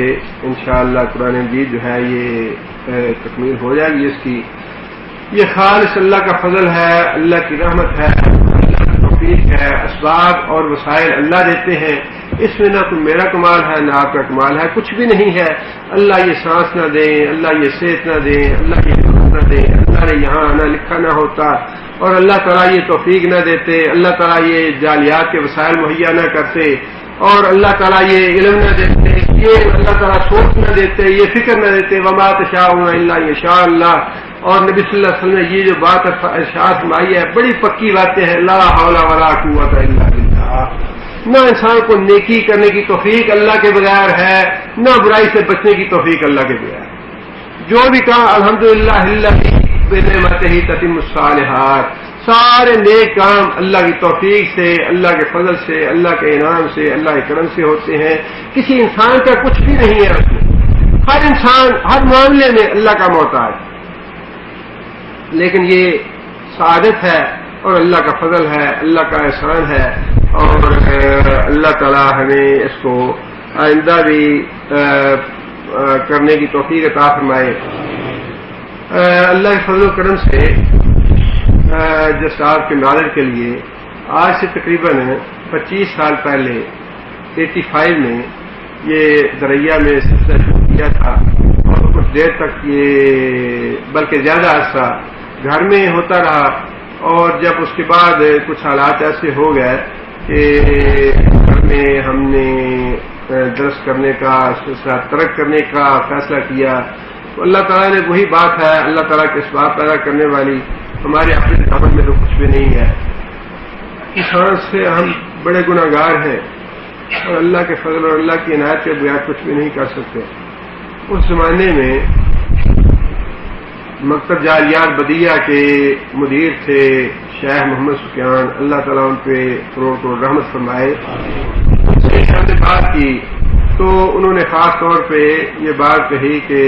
A: انشاءاللہ قرآن مجید جو ہے یہ تکمیل ہو جائے گی. اس کی یہ خالص اللہ کا فضل ہے, اللہ کی رحمت ہے, اللہ کی توفیق ہے. اسباب اور وسائل اللہ دیتے ہیں, اس میں نہ کوئی میرا کمال ہے نہ آپ کا کمال ہے, کچھ بھی نہیں ہے. اللہ یہ سانس نہ دیں, اللہ یہ صحت نہ دیں, اللہ یہ نہ دیں, اللہ نے یہاں آنا لکھا نہ ہوتا اور اللہ تعالیٰ یہ توفیق نہ دیتے, اللہ تعالیٰ یہ جالیات کے وسائل مہیا نہ کرتے اور اللہ تعالیٰ یہ علم نہ دیتے, یہ اللہ تعالیٰ سوچ نہ دیتے, یہ فکر نہ دیتے. وما تشاءون الا یشاء اللہ. اور نبی صلی اللہ علیہ وسلم نے یہ جو بات ارشاد فرمائی ہے بڑی پکی باتیں ہیں. لا حول ولا قوت الا باللہ. نہ انسان کو نیکی کرنے کی توفیق اللہ کے بغیر ہے, نہ برائی سے بچنے کی توفیق اللہ کے بغیر. جو بھی کہا الحمدللہ الذی بنعمتہ تتم الصالحات, سارے نیک کام اللہ کی توفیق سے, اللہ کے فضل سے, اللہ کے انعام سے, اللہ کے کرم سے ہوتے ہیں. کسی انسان کا کچھ بھی نہیں ہے اس میں. ہر انسان ہر معاملے میں اللہ کا محتاج, لیکن یہ سعادت ہے اور اللہ کا فضل ہے, اللہ کا احسان ہے اور اللہ تعالی ہمیں اس کو آئندہ بھی کرنے کی توفیق عطا فرمائے. اللہ کے فضل و کرم سے جس آپ کے نالج کے لیے آج سے تقریباً 25 سال پہلے 85 میں یہ دریا میں سلسلہ شروع کیا تھا اور کچھ دیر تک یہ بلکہ زیادہ عرصہ گھر میں ہوتا رہا. اور جب اس کے بعد کچھ حالات ایسے ہو گئے کہ گھر میں ہم نے درس کرنے کا سلسلہ ترک کرنے کا فیصلہ کیا تو اللہ تعالیٰ نے وہی بات ہے, اللہ تعالیٰ کے اسباب پیدا کرنے والی, ہمارے اپنے دامن میں تو کچھ بھی نہیں ہے. انسان سے ہم بڑے گناہ گار ہیں اور اللہ کے فضل اور اللہ کی عنایت کے بغیر کچھ بھی نہیں کر سکتے. اس زمانے میں مکتب جالیات بدیہ کے مدیر تھے شیخ محمد سفیان, اللہ تعالیٰ ان پہ کروڑ کروڑ رحمت فرمائے. ان سے ہم نے بات کی تو انہوں نے خاص طور پہ یہ بات کہی کہ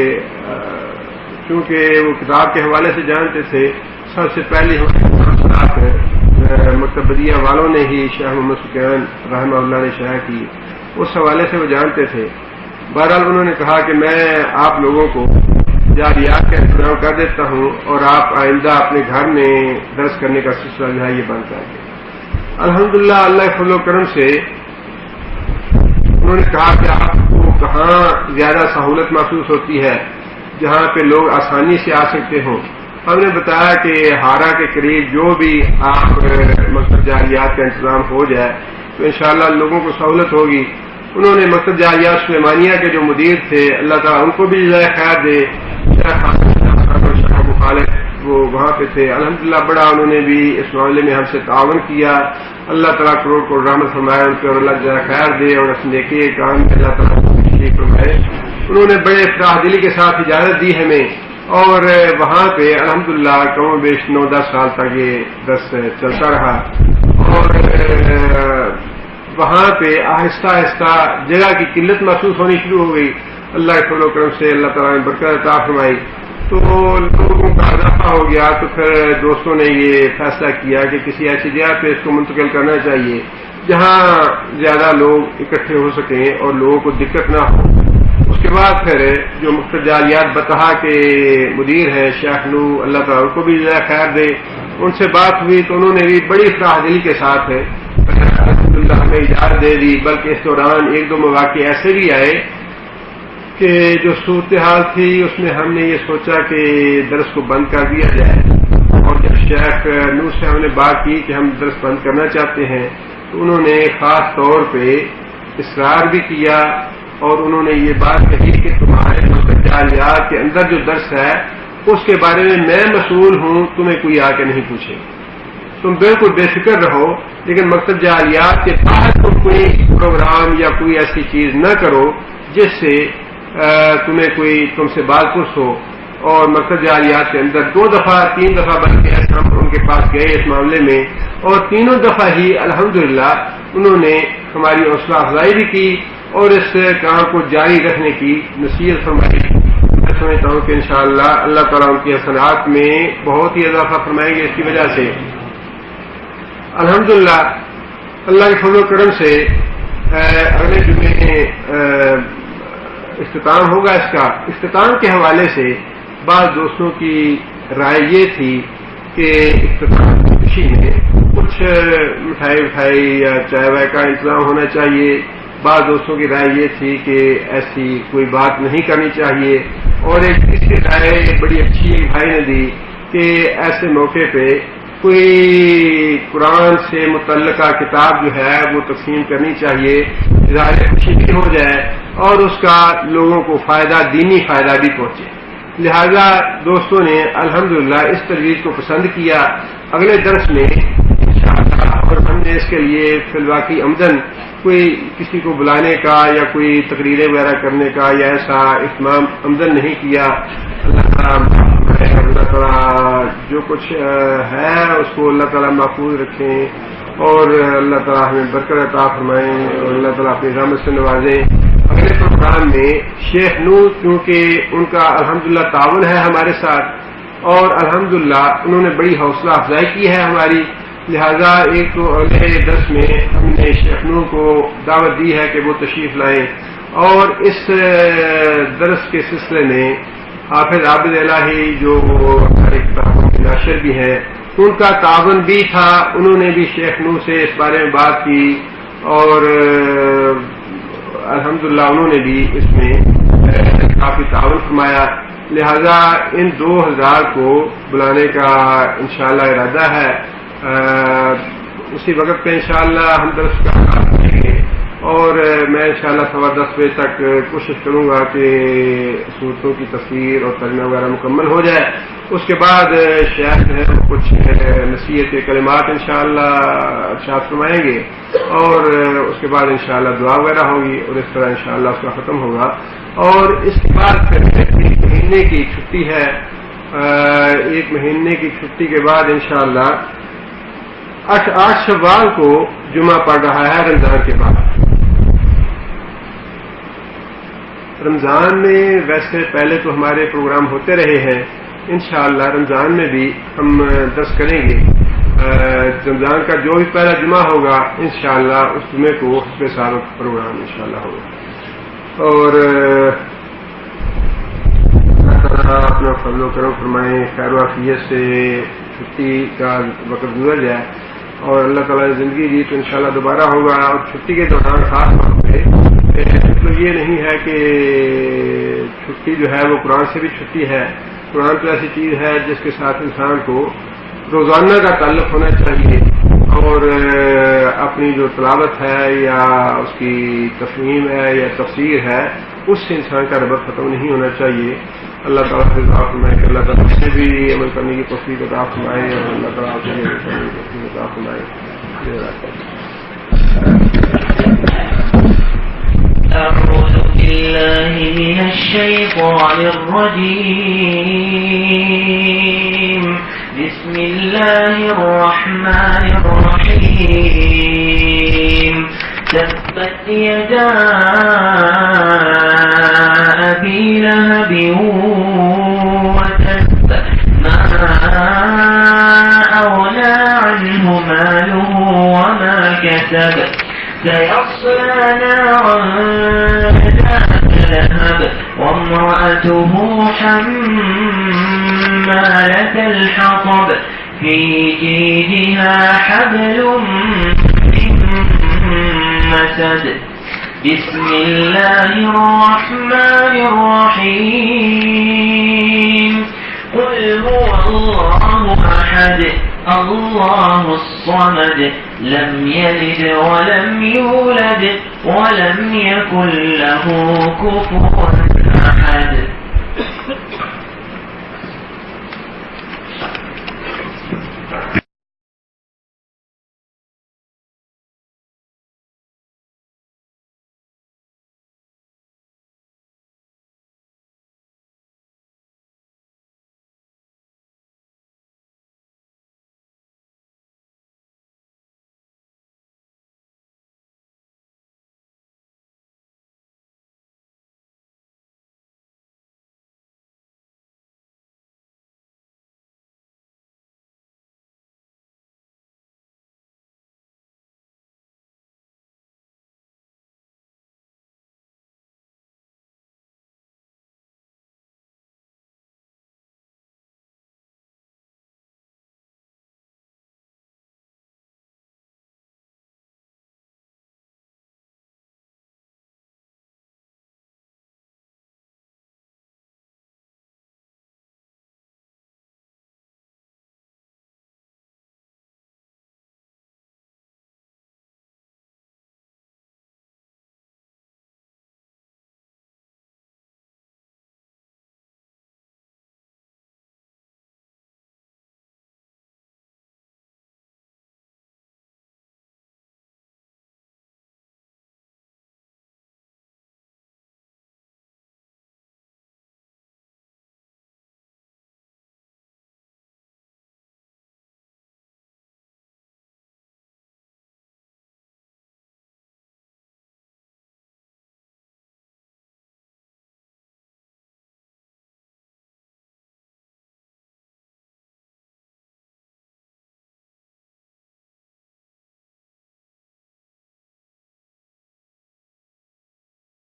A: چونکہ وہ کتاب کے حوالے سے جانتے تھے, سب سے پہلے مکتب بدیہ والوں نے ہی شیخ محمد سفیان رحمہ اللہ نے شائع کی, اس حوالے سے وہ جانتے تھے. بہرحال انہوں نے کہا کہ میں آپ لوگوں کو جالیات کا انتظام کر دیتا ہوں اور آپ آئندہ اپنے گھر میں درس کرنے کا سلسلہ جو ہے یہ بند کر دیں. الحمدللہ اللہ کے فضل و کرم سے انہوں نے کہا کہ آپ کو کہاں زیادہ سہولت محسوس ہوتی ہے جہاں پہ لوگ آسانی سے آ سکتے ہوں. ہم نے بتایا کہ ہارا کے قریب جو بھی آپ مکتب جالیات کا انتظام ہو جائے تو انشاءاللہ لوگوں کو سہولت ہوگی. انہوں نے مکتب جالیات سلیمانیہ کے جو مدیر تھے اللہ تعالیٰ ان کو بھی جزائے خیر دے, مخالف وہ وہاں پہ تھے, الحمدللہ بڑا انہوں نے بھی اس معاملے میں ہم سے تعاون کیا. اللہ تعالیٰ کروڑ کروڑ رحمت فرمائے ان پہ اور اللہ جزائے خیر دے اور اس نیکی کام میں اللہ تعالیٰ شریک فرمائے. انہوں نے بڑے فراخ دلی کے ساتھ اجازت دی ہمیں اور وہاں پہ الحمدللہ کم و بیش 9-10 سال تک یہ درس چلتا رہا اور وہاں پہ آہستہ آہستہ جگہ کی قلت محسوس ہونی شروع ہو گئی. اللہ کے فضل و کرم سے اللہ تعالیٰ نے برکت عطا فرمائی تو لوگوں کا اضافہ ہو گیا. تو پھر دوستوں نے یہ فیصلہ کیا کہ کسی ایسی جگہ پہ اس کو منتقل کرنا چاہیے جہاں زیادہ لوگ اکٹھے ہو سکیں اور لوگوں کو دقت نہ ہو. اس کے بعد پھر جو مکتب جالیات بتہا کے مدیر ہیں شیخ نو, اللہ تعالیٰ ان کو بھی جزائے خیر دے, ان سے بات ہوئی تو انہوں نے بھی بڑی فراخ دلی کے ساتھ الحمدللہ ہمیں اجازت دے دی. بلکہ اس دوران 1-2 مواقع ایسے بھی آئے کہ جو صورتحال تھی اس میں ہم نے یہ سوچا کہ درس کو بند کر دیا جائے. اور جب شیخ نور سے ہم نے بات کی کہ ہم درس بند کرنا چاہتے ہیں تو انہوں نے خاص طور پہ اصرار بھی کیا اور انہوں نے یہ بات کہی کہ تمہارے مکتب جالیات کے اندر جو درس ہے اس کے بارے میں مسئول ہوں, تمہیں کوئی آ کے نہیں پوچھے, تم بالکل بے فکر رہو. لیکن مکتب جالیات کے باہر تم کوئی پروگرام یا کوئی ایسی چیز نہ کرو جس سے تمہیں کوئی تم سے بات پرس ہو. اور مقصد جاریات کے اندر 2 دفعہ 3 دفعہ بلکہ ہم ان کے پاس گئے اس معاملے میں، اور تینوں دفعہ ہی الحمدللہ انہوں نے ہماری حوصلہ افزائی بھی کی اور اس کام کو جاری رکھنے کی نصیحت فرمائی۔ میں سمجھتا ہوں کہ انشاءاللہ اللہ تعالیٰ ان کی حسنات میں بہت ہی اضافہ فرمائیں گے اس کی وجہ سے۔ الحمدللہ اللہ کے فضل و کرم سے اگلے جمعے اختتام ہوگا اس کا۔ اختتام کے حوالے سے بعض دوستوں کی رائے یہ تھی کہ اختتام کی خوشی میں کچھ مٹھائی یا چائے وائے کا انتظام ہونا چاہیے، بعض دوستوں کی رائے یہ تھی کہ ایسی کوئی بات نہیں کرنی چاہیے، اور ایک تیسری رائے بڑی اچھی بھائی نے دی کہ ایسے موقع پہ کوئی قرآن سے متعلقہ کتاب جو ہے وہ تقسیم کرنی چاہیے، اظہار خوشی بھی ہو جائے اور اس کا لوگوں کو فائدہ، دینی فائدہ بھی پہنچے۔ لہذا دوستوں نے الحمدللہ اس تجویز کو پسند کیا۔ اگلے درس میں انشاءاللہ، اور ہم نے اس کے لیے فی الواقع عمدن کوئی کسی کو بلانے کا یا کوئی تقریریں وغیرہ کرنے کا یا ایسا اہتمام عمدن نہیں کیا۔ اللہ تعالیٰ جو کچھ ہے اس کو اللہ تعالیٰ محفوظ رکھیں اور اللہ تعالیٰ ہمیں برکت عطا فرمائیں اور اللہ تعالیٰ اپنی رحمت سے نوازیں۔ اگلے پروگرام میں شیخ نور کیونکہ ان کا الحمدللہ تعاون ہے ہمارے ساتھ اور الحمدللہ انہوں نے بڑی حوصلہ افزائی کی ہے ہماری، لہذا ایک تو اگلے درس میں ہم نے شیخ نور کو دعوت دی ہے کہ وہ تشریف لائیں، اور اس درس کے سلسلے میں حافظ عابد الہی جو ہمارے کتابوں کے ناشر بھی ہیں ان کا تعاون بھی تھا، انہوں نے بھی شیخ نور سے اس بارے میں بات کی اور الحمدللہ انہوں نے بھی اس میں کافی تعاون فرمایا۔ لہذا ان 2000 کو بلانے کا انشاءاللہ ارادہ ہے۔ اسی وقت پہ انشاءاللہ ہم درس کا آغاز کریں گے اور میں انشاءاللہ 10:15 بجے تک کوشش کروں گا کہ صورتوں کی تفسیر اور ترجمہ وغیرہ مکمل ہو جائے۔ اس کے بعد شیخ جو ہے کچھ نصیحت کے کلمات انشاءاللہ ارشاد فرمائیں گے اور اس کے بعد انشاءاللہ دعا وغیرہ ہوگی اور اس طرح انشاءاللہ اس کا ختم ہوگا، اور اس کے بعد پھر 1 مہینے کی چھٹی ہے۔ 1 مہینے کی چھٹی کے بعد انشاءاللہ 8 شوال کو جمعہ پڑ رہا ہے رمضان کے بعد۔ رمضان میں ویسے پہلے تو ہمارے پروگرام ہوتے رہے ہیں، انشاءاللہ رمضان میں بھی ہم درس کریں گے۔ رمضان کا جو بھی پہلا جمعہ ہوگا انشاءاللہ اس جمعے کو حسب ساروں کا پروگرام انشاءاللہ ہوگا، اور اپنا فضل و کرم فرمائیں، خیر و عافیت سے چھٹی کا وقت گزر جائے اور اللہ تعالیٰ نے زندگی دی تو انشاءاللہ دوبارہ ہوگا۔ اور چھٹی کے دوران خاص طور پہ تو یہ نہیں ہے کہ چھٹی جو ہے وہ قرآن سے بھی چھٹی ہے، قرآن تو ایسی چیز ہے جس کے ساتھ انسان کو روزانہ کا تعلق ہونا چاہیے، اور اپنی جو تلاوت ہے یا اس کی تفہیم ہے یا تفسیر ہے اس سے انسان کا ربط ختم نہیں ہونا چاہیے۔ اللہ تعالیٰ سے دعا فرمائے کہ اللہ تعالیٰ سے بھی عمل کرنے کی توفیق عطا فرمائے اور اللہ تعالیٰ سے عمل کرنے کی توفیق عطا فرمائے۔
B: أعوذ بالله من الشيطان الرجيم، بسم الله الرحمن الرحيم، تبت يدا أبي لهب وتب، ما أغنى عنه ماله وما كسب، سيصلى نارا ذات لهب وامرأته حمالة الحطب في جيدها حبل من مسد۔ بسم الله الرحمن الرحيم، قل هو الله أحد الله الصمد، لم يلد ولم يولد ولم يكن له كفوا أحد۔